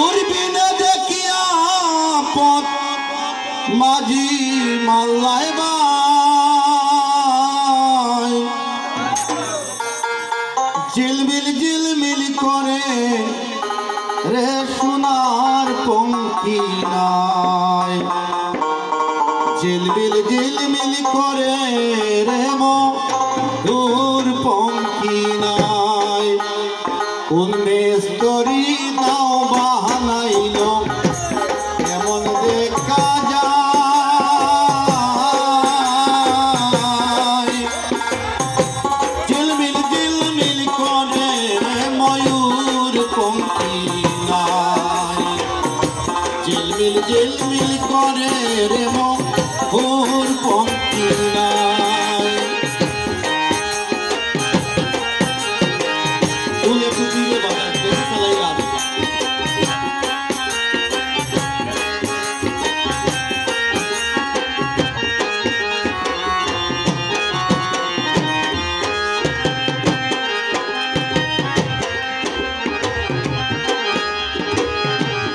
দূরবীনে দেখিয়া পথ মাঝি মাল্লায় বাই ঝিলমিল ঝিলমিল করে রে সোনার পঙ্খী নাই ঝিলমিল ঝিলমিল করে রে মধুর পঙ্খী নাই কোন মেস্তরি নাও বাহানাইল এমন দেখা যায় ঝিলমিল ঝিলমিল করে রে ময়ূর পঙ্খী নাই ঝিলমিল ঝিলমিল করে রে ময়ূর পঙ্খী নাই তুলে পুজিয়ে বাজাতে চালাই রাত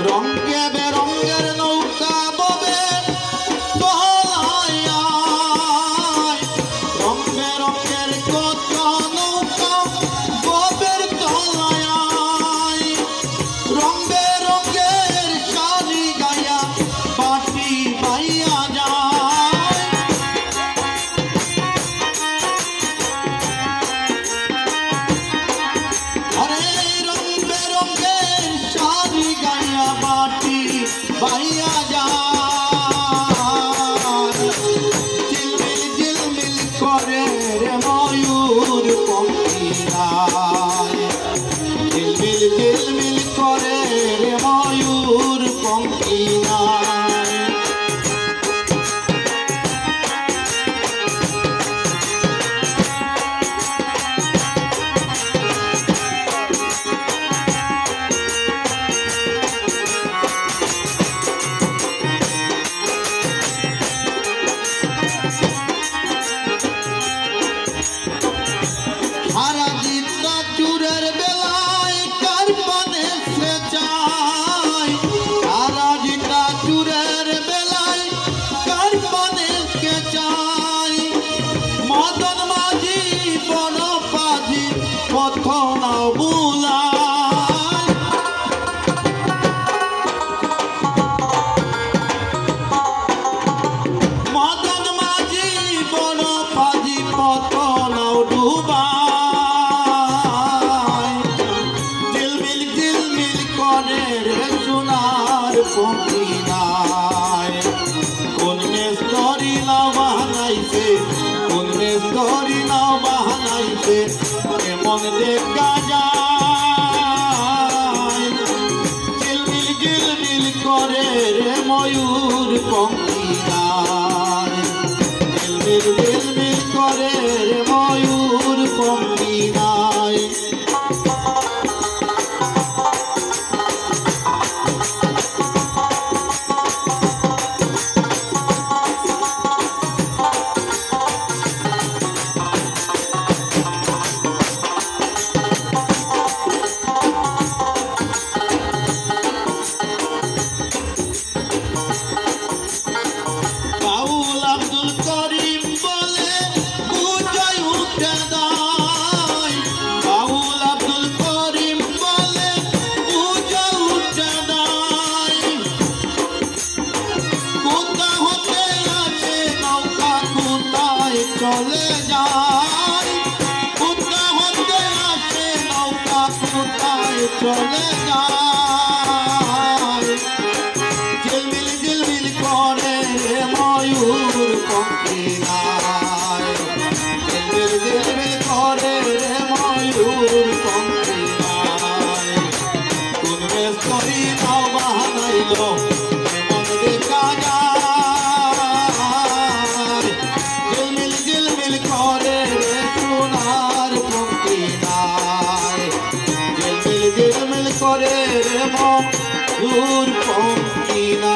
রঙে বেরঙের নৌকা ববে দোলায় রঙ বেরঙের কত নৌকা ববের তলায় রঙ বেরঙের শাড়ি গায়া পাটি পাইয়া যায় আরে রঙ বেরঙের শাড়ি গায়া পাটি পাইয়া যায় ঝিলমিল ঝিলমিল করে রে ময়ূর পঙ্খী নাই ঝিলমিল ঝিলমিল করে রে ময়ূর পঙ্খী নাই হারা জিন্দা চুরের বেলায় কার পানে সে চায় হারা জিন্দা চুরের বেলায় কার পানে কে চায় মদন মাঝি বড় পাজি পথ নাও বুলায় মদন মাঝি বড় পাজি পথ নাও ডুবায় ঝিলমিল ঝিলমিল করে রে সোনার পঙ্খী নাই কোন মেস্তরি নাও বাহানাইছে কোন মেস্তরি নাও বাহানাইছে এমন দেখা যায় ঝিলমিল ঝিলমিল করে রে ময়ূর পঙ্খী নাই ঝিলমিল ঝিলমিল করে রে ময়ূর পঙ্খী নাই বাউল আব্দুল করিম বলে বুঝাই উঠে দায় বাউল আব্দুল করিম বলে বুঝাই উঠে দায় কোথা হতে আসে নৌকা কোথায় চলে যায় কোথা হতে আসে নৌকা কোথায় চলে যায় ঝিলমিল ঝিলমিল করে রে ময়ূর পঙ্খী নাই ঝিলমিল ঝিলমিল করে রে ময়ূর পঙ্খী নাই কোন মেস্তরি নাও বাহানাইল এমন দেখা যায় ঝিলমিল ঝিলমিল করে রে সোনার পঙ্খী নাই ঝিলমিল ঝিলমিল করে রে ময়ূর পঙ্খী নাই